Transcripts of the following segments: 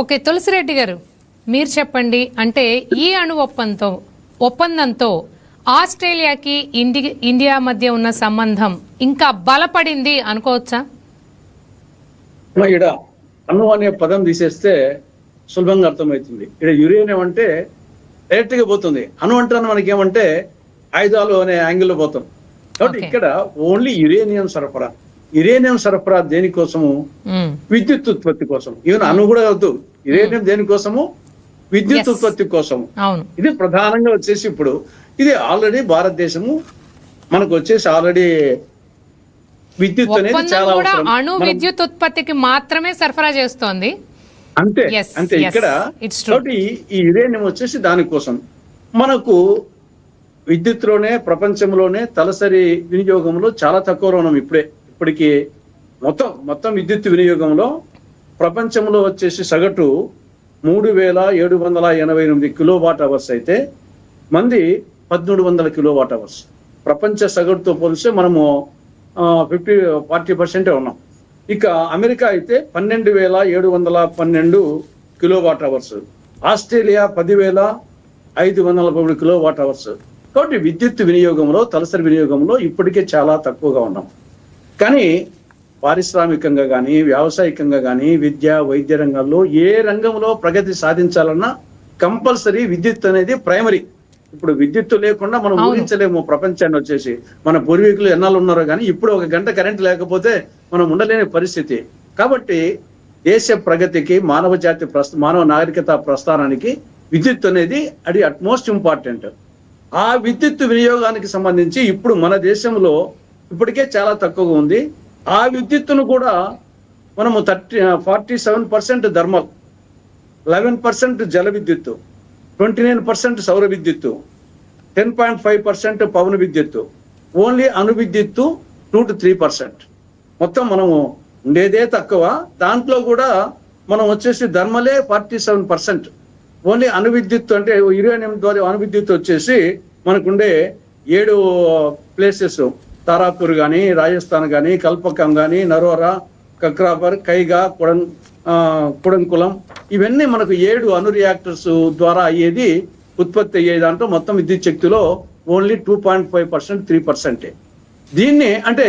Okay, Tulasi Reddy గారు మీరు చెప్పండి. అంటే ఈ ఒప్పందంతో ఆస్ట్రేలియాకి ఇండియా మధ్య ఉన్న సంబంధం ఇంకా బలపడింది అనుకోవచ్చా? ఇక్కడ అణు అనే పదం తీసేస్తే సులభంగా అర్థమవుతుంది. ఇక్కడ యురేనియం అంటే డైరెక్ట్ గా పోతుంది. అణు అంటే మనకి ఏమంటే ఆయుధాలు అనే యాంగిల్లో పోతాం. కాబట్టి ఇక్కడ ఓన్లీ యురేనియం సరఫరా దేనికోసము? విద్యుత్ ఉత్పత్తి కోసం. ఈవెన్ అణు కూడా వద్దు, యురేనియం దేనికోసము? విద్యుత్ ఉత్పత్తి కోసం. ఇది ప్రధానంగా వచ్చేసి ఇప్పుడు ఇది ఆల్రెడీ భారతదేశము మనకు వచ్చేసి ఆల్రెడీ విద్యుత్ అనేది చాలా అవసరం. అణు విద్యుత్ ఉత్పత్తికి మాత్రమే సరఫరా చేస్తోంది. అంతే ఇక్కడ ఈ యురేనియం వచ్చేసి దానికోసం. మనకు విద్యుత్లోనే ప్రపంచంలోనే తలసరి వినియోగంలో చాలా తక్కువలో ఉన్నాం. ఇప్పటికి మొత్తం విద్యుత్ వినియోగంలో ప్రపంచంలో వచ్చేసి సగటు 3788 కిలోవాట్ అవర్స్ అయితే మంది 1300 కిలోవాట్ అవర్స్. ప్రపంచ సగటుతో పోలిస్తే మనము 40% ఉన్నాం. ఇక అమెరికా అయితే 12712 kilowatt hours, Australia 10,513 kilowatt hours. కాబట్టి విద్యుత్ వినియోగంలో తలసరి వినియోగంలో ఇప్పటికే చాలా తక్కువగా ఉన్నాం. కానీ పారిశ్రామికంగా కానీ వ్యావసాయికంగా కానీ విద్య వైద్య రంగాల్లో ఏ రంగంలో ప్రగతి సాధించాలన్నా కంపల్సరీ విద్యుత్ అనేది ప్రైమరీ. ఇప్పుడు విద్యుత్తు లేకుండా మనం ఊహించలేము ప్రపంచాన్ని. వచ్చేసి మన పూర్వీకులు ఎన్నాళ్ళు ఉన్నారో కానీ ఇప్పుడు 1 గంట కరెంట్ లేకపోతే మనం ఉండలేని పరిస్థితి. కాబట్టి దేశ ప్రగతికి మానవ నాగరికత ప్రస్థానానికి విద్యుత్ అనేది అది అట్మోస్ట్ ఇంపార్టెంట్. ఆ విద్యుత్ వినియోగానికి సంబంధించి ఇప్పుడు మన దేశంలో ఇప్పటికే చాలా తక్కువగా ఉంది. ఆ విద్యుత్తును కూడా మనము 47% థర్మల్, 11% జల విద్యుత్తు, 29% సౌర విద్యుత్తు, 10.5% పవన విద్యుత్తు, ఓన్లీ అణు విద్యుత్తు 2 to 3%. మొత్తం మనము ఉండేదే తక్కువ. దాంట్లో కూడా మనం వచ్చేసి థర్మలే 47%. ఓన్లీ అణు విద్యుత్తు అంటే యురేనియం ద్వారా అణు విద్యుత్తు వచ్చేసి మనకుండే 7 ప్లేసెస్, తారాపూర్ కానీ, రాజస్థాన్ కానీ, కల్పకం కానీ, నరోరా, కక్రాపర్, కైగా, కుడంకులం, ఇవన్నీ మనకు 7 అణు రియాక్టర్స్ ద్వారా అయ్యేది ఉత్పత్తి అయ్యే దాంట్లో మొత్తం విద్యుత్ శక్తిలో ఓన్లీ 2.5%, 3%. దీన్ని అంటే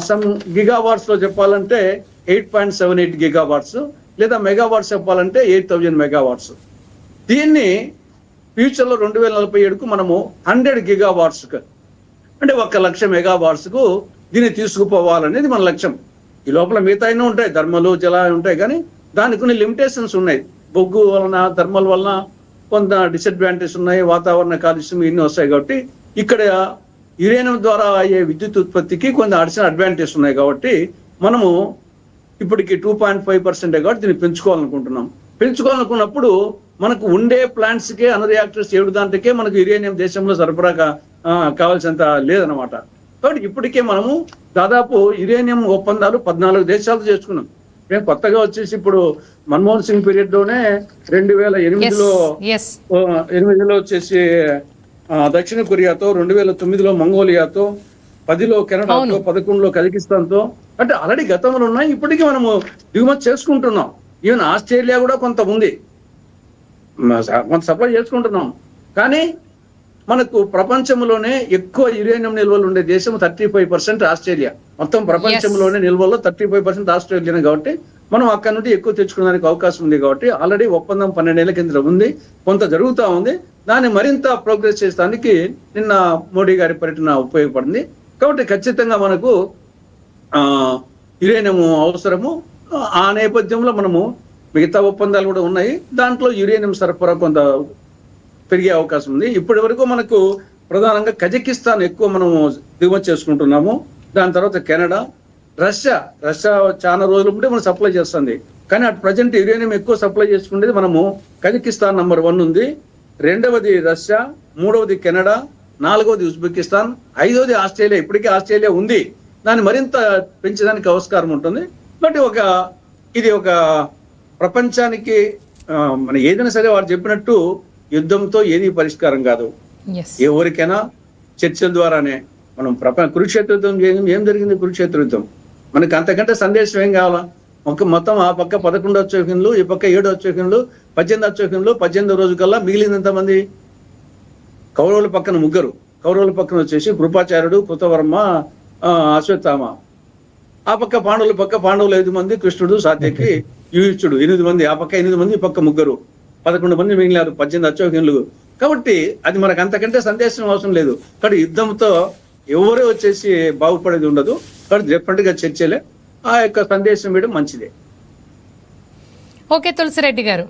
సమ్ గిగావాట్స్ లో చెప్పాలంటే 8.78 గిగావాట్స్, లేదా మెగావాట్స్ చెప్పాలంటే 8000 మెగావాట్స్. దీన్ని ఫ్యూచర్ లో 2047కు మనము 100 గిగావాట్స్ అంటే 1,00,000 మెగావాట్స్ కు దీన్ని తీసుకుపోవాలనేది మన లక్ష్యం. ఈ లోపల మిగతా ఉంటాయి, థర్మల్, జల ఉంటాయి, కానీ దానికి కొన్ని లిమిటేషన్స్ ఉన్నాయి. బొగ్గు వలన, థర్మల్ వలన కొంత డిసడ్వాంటేజ్ ఉన్నాయి, వాతావరణ కాలుష్యం ఇన్ని వస్తాయి. కాబట్టి ఇక్కడ యురేనియం ద్వారా అయ్యే విద్యుత్ ఉత్పత్తికి కొంత అడిషనల్ అడ్వాంటేజ్ ఉన్నాయి. కాబట్టి మనము ఇప్పటికి 2.5% కాబట్టి దీన్ని పెంచుకోవాలనుకున్నప్పుడు మనకు ఉండే ప్లాంట్స్ కే అణు రియాక్టర్స్ 7 దాంట్లకే మనకు యురేనియం దేశంలో సరఫరా కావాల్సినంత లేదనమాట. కాబట్టి ఇప్పటికే మనము దాదాపు యురేనియం ఒప్పందాలు 14 దేశాలతో చేసుకున్నాం. మేము కొత్తగా వచ్చేసి ఇప్పుడు మన్మోహన్ సింగ్ పీరియడ్ లోనే 2008లో వచ్చేసి దక్షిణ కొరియాతో, 2009లో మంగోలియాతో, 10లో కెనడాతో, 11లో కజకిస్తాన్తో, అంటే ఆల్రెడీ గతంలో ఉన్నాయి. ఇప్పటికీ మనము దిగుమతి చేసుకుంటున్నాం. ఈవెన్ ఆస్ట్రేలియా కూడా కొంత ఉంది, కొంత సప్లై చేసుకుంటున్నాం. కానీ మనకు ప్రపంచంలోనే ఎక్కువ యురేనియం నిల్వలు ఉండే దేశం 35% ఆస్ట్రేలియా. మొత్తం ప్రపంచంలోనే నిల్వల్లో 35% ఆస్ట్రేలియా. కాబట్టి మనం అక్కడ నుండి ఎక్కువ తెచ్చుకోవడానికి అవకాశం ఉంది. కాబట్టి ఆల్రెడీ ఒప్పందం 12 ఏళ్ల కింద ఉంది, కొంత జరుగుతూ ఉంది. దాన్ని మరింత ప్రోగ్రెస్ చేసడానికి నిన్న మోడీ గారి పర్యటన ఉపయోగపడింది. కాబట్టి ఖచ్చితంగా మనకు యురేనియం అవసరము. ఆ నేపథ్యంలో మనము మిగతా ఒప్పందాలు కూడా ఉన్నాయి, దాంట్లో యురేనియం సరఫరా కొంత పెరిగే అవకాశం ఉంది. ఇప్పటి వరకు మనకు ప్రధానంగా కజకిస్తాన్ ఎక్కువ మనము దిగుమతి చేసుకుంటున్నాము. దాని తర్వాత కెనడా, రష్యా చాలా రోజుల ముందే మనం సప్లై చేస్తుంది. కానీ అటు ప్రజెంట్ యురేనియం ఎక్కువ సప్లై చేసుకునేది మనము కజకిస్తాన్ నంబర్ 1 ఉంది, 2వది రష్యా, 3వది కెనడా, 4వది ఉజ్బెకిస్తాన్, 5వది ఆస్ట్రేలియా. ఇప్పటికే ఆస్ట్రేలియా ఉంది, దాన్ని మరింత పెంచడానికి ఆస్కారం ఉంటుంది. బట్ ఇది ఒక ప్రపంచానికి మన ఏదైనా సరే వారు చెప్పినట్టు యుద్ధంతో ఏది పరిష్కారం కాదు. ఎవరికైనా చర్చల ద్వారానే. మనం కురుక్షేత్ర యుద్ధం ఏం జరిగింది? కురుక్షేత్ర యుద్ధం మనకి అంతకంటే సందేశం ఏం కావాలా? మొత్తం ఆ పక్క 11 అశ్వహినులు, ఈ పక్క 7 అశ్వహినులు, 18 అశ్వహినులు. 18వ రోజు కల్లా మిగిలింది ఎంతమంది? కౌరవుల పక్కన 3, కౌరవుల పక్కన వచ్చేసి కృపాచార్యుడు, కృతవర్మ, అశ్వత్థామ. ఆ పక్క పాండవులు 5 మంది, కృష్ణుడు, సాత్యకి, యుయుత్సుడు 8 మంది. ఆ పక్క 8 మంది, ఈ పక్క 3, 11 మంది మిగిలినారు, 18 అశ్వహినులు. కాబట్టి అది మనకు అంతకంటే సందేశం అవసరం లేదు. కాబట్టి యుద్ధంతో ఎవరే వచ్చేసి బాగుపడేది ఉండదు. కాబట్టి డెఫినెట్ గా చర్చలే ఆ యొక్క సందేశం వేయడం మంచిదే. ఓకే తులసిరెడ్డి గారు.